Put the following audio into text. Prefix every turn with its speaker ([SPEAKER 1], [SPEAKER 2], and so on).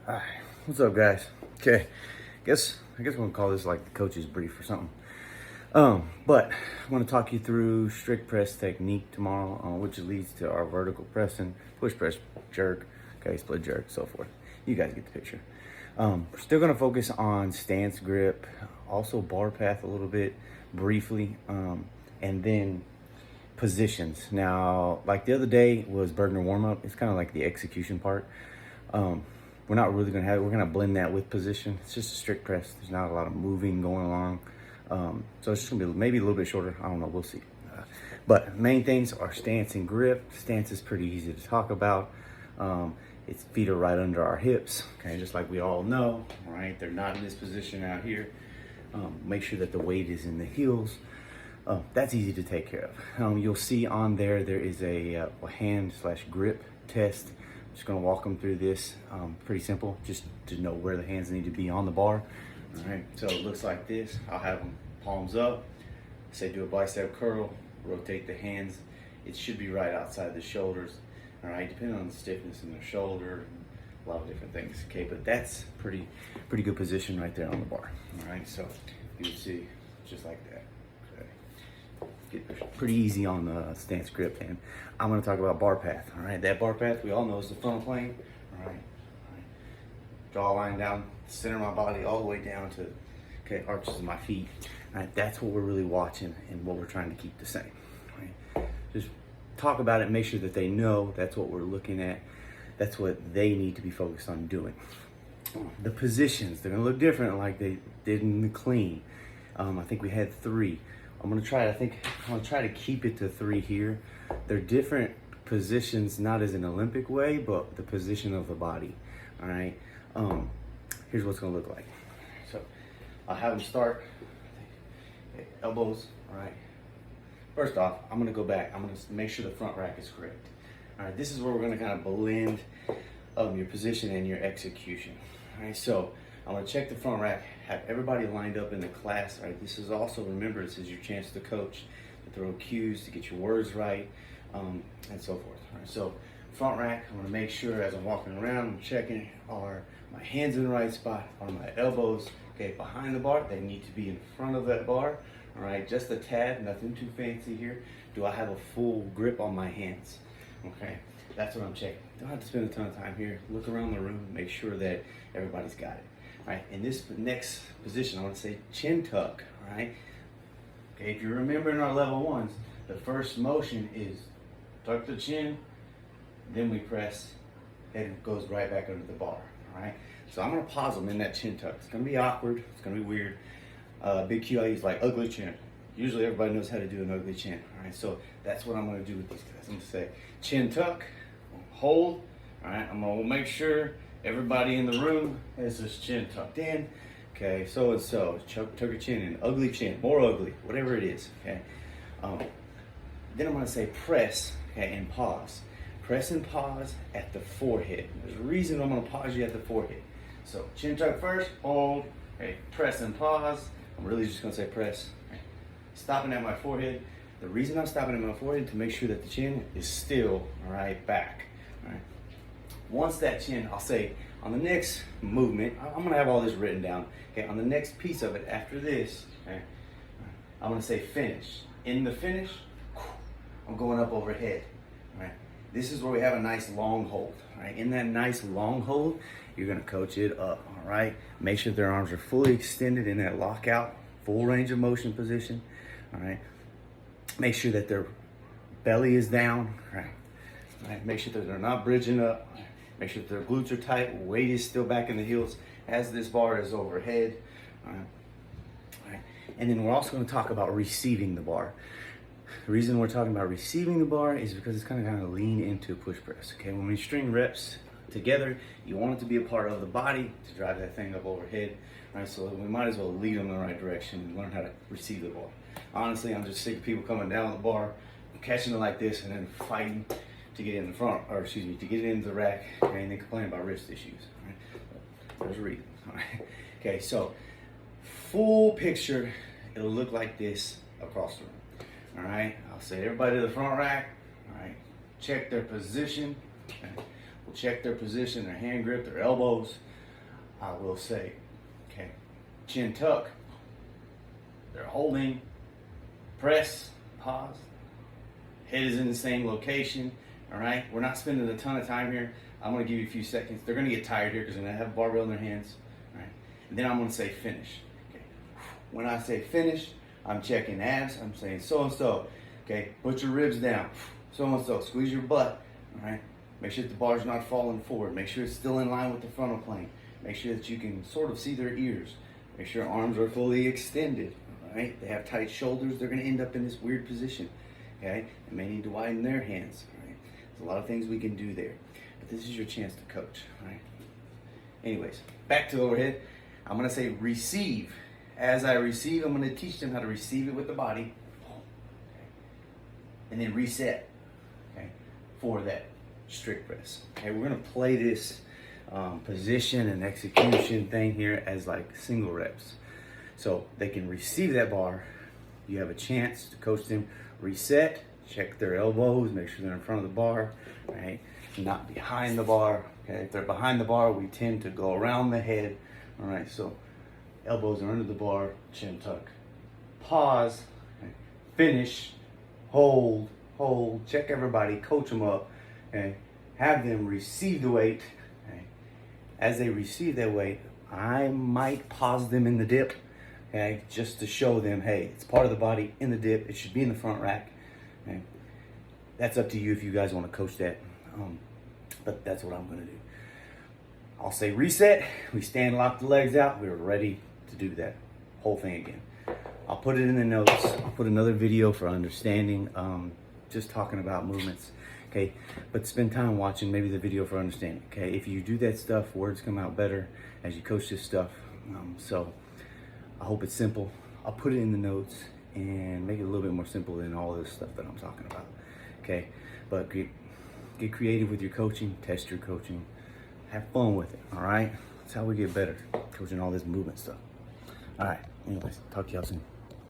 [SPEAKER 1] All right, what's up, guys? Okay, I guess we're gonna call this like the coach's brief or something. But I want to talk you through strict press technique tomorrow, which leads to our vertical pressing, push press, jerk, okay, split jerk, so forth. You guys get the picture. We're still gonna focus on stance grip, also bar path a little bit briefly, and then positions. Now, like the other day was Bergner warm up. It's kind of like the execution part. We're not really gonna have it. We're gonna blend that with position. It's just a strict press. There's not a lot of moving going along. So it's just gonna be maybe a little bit shorter. I don't know. We'll see. But main things are stance and grip. Stance is pretty easy to talk about. Its feet are right under our hips. Okay, just like we all know. Right, they're not in this position out here. Make sure that the weight is in the heels. That's easy to take care of. You'll see on there is a hand/grip test. Just gonna walk them through this. Pretty simple, just to know where the hands need to be on the bar. All right, so it looks like this. I'll have them palms up. Say do a bicep curl, rotate the hands. It should be right outside the shoulders. All right, depending on the stiffness in their shoulder, a lot of different things. Okay, but that's pretty good position right there on the bar. All right, so you can see just like that. Get pretty easy on the stance grip, and I'm going to talk about bar path. All right, that bar path we all know is the frontal plane. All right, draw a line down center of my body all the way down to arches of my feet. All right, that's what we're really watching and what we're trying to keep the same. All right? Just talk about it, make sure that they know that's what we're looking at. That's what they need to be focused on doing. The positions, they're going to look different like they did in the clean. I think we had 3. I'm gonna try to keep it to 3 here. They're different positions, not as an Olympic way, but the position of the body. All right. Here's what's gonna look like. So I'll have them start elbows. All right. First off, I'm gonna go back. I'm gonna make sure the front rack is correct. All right. This is where we're gonna kind of blend your position and your execution. All right. So I'm gonna check the front rack, have everybody lined up in the class. All right, this is also, remember, this is your chance to coach, to throw cues, to get your words right, and so forth. All right, so front rack, I'm gonna make sure as I'm walking around, I'm checking, are my hands in the right spot? Are my elbows, behind the bar? They need to be in front of that bar. All right, just a tad, nothing too fancy here. Do I have a full grip on my hands? Okay, that's what I'm checking. Don't have to spend a ton of time here. Look around the room, make sure that everybody's got it. All right, in this next position, I want to say chin tuck. All right, okay. If you remember in our level 1s, the first motion is tuck the chin, then we press, and it goes right back under the bar. All right, so I'm gonna pause them in that chin tuck. It's gonna be awkward. It's gonna be weird. Big Q I use like ugly chin. Usually everybody knows how to do an ugly chin. All right, so that's what I'm gonna do with these guys. I'm gonna say chin tuck, hold. All right, I'm gonna make sure everybody in the room has this chin tucked in. Okay, so and so. Tuck your chin in. Ugly chin, more ugly, whatever it is. Okay. Then I'm gonna say press, and pause. Press and pause at the forehead. There's a reason I'm gonna pause you at the forehead. So chin tuck first, hold. Okay, press and pause. I'm really just gonna say press. Okay. Stopping at my forehead. The reason I'm stopping at my forehead to make sure that the chin is still back. All right. Once that chin, I'll say on the next movement, I'm gonna have all this written down. Okay, on the next piece of it after this, I'm gonna say finish. In the finish, I'm going up overhead. All right, this is where we have a nice long hold. All right, in that nice long hold, you're gonna coach it up. All right, make sure their arms are fully extended in that lockout, full range of motion position. All right, make sure that their belly is down. All right, make sure that they're not bridging up. Make sure that their glutes are tight, weight is still back in the heels as this bar is overhead. All right. And then we're also going to talk about receiving the bar. The reason we're talking about receiving the bar is because it's kind of lean into push press. Okay, when we string reps together, you want it to be a part of the body to drive that thing up overhead. All right, so we might as well lead them in the right direction and learn how to receive the bar. Honestly, I'm just sick of people coming down the bar, catching it like this, and then fighting to get in the front, to get it into the rack, and then complain about wrist issues. All right? There's a reason. All right? Okay, so full picture, it'll look like this across the room. All right, I'll say everybody to the front rack. All right, check their position. Okay. We'll check their position, their hand grip, their elbows. I will say, okay, chin tuck, they're holding, press, pause, head is in the same location, all right? We're not spending a ton of time here. I'm gonna give you a few seconds. They're gonna get tired here because they're gonna have a barbell in their hands, all right? And then I'm gonna say finish, okay? When I say finish, I'm checking abs, I'm saying so-and-so, okay? Put your ribs down, so-and-so, squeeze your butt, all right? Make sure that the bar's not falling forward. Make sure it's still in line with the frontal plane. Make sure that you can sort of see their ears. Make sure arms are fully extended, all right? They have tight shoulders. They're gonna end up in this weird position, okay? They may need to widen their hands, all right? There's a lot of things we can do there, but this is your chance to coach, all right? Anyways, back to overhead. I'm gonna say receive. As I receive, I'm gonna teach them how to receive it with the body, okay? And then reset, okay, for that strict press. Okay, we're gonna play this position and execution thing here as like single reps. So they can receive that bar. You have a chance to coach them, reset, check their elbows, make sure they're in front of the bar, right? Not behind the bar, okay? If they're behind the bar, we tend to go around the head, all right? So elbows are under the bar, chin tuck. Pause, okay? Finish, hold, check everybody, coach them up, okay? Have them receive the weight, okay? As they receive that weight, I might pause them in the dip, okay? Just to show them, hey, it's part of the body in the dip. It should be in the front rack, okay? That's up to you if you guys want to coach that, but that's what I'm gonna do. I'll say reset, we stand, lock the legs out, we're ready to do that whole thing again. I'll put it in the notes. I'll put another video for understanding, just talking about movements, okay? But spend time watching maybe the video for understanding, okay? If you do that stuff, words come out better as you coach this stuff. So I hope it's simple. I'll put it in the notes and make it a little bit more simple than all this stuff that I'm talking about, okay? But get creative with your coaching, test your coaching, have fun with it, all right? That's how we get better, coaching all this movement stuff. All right, anyways, talk to y'all soon.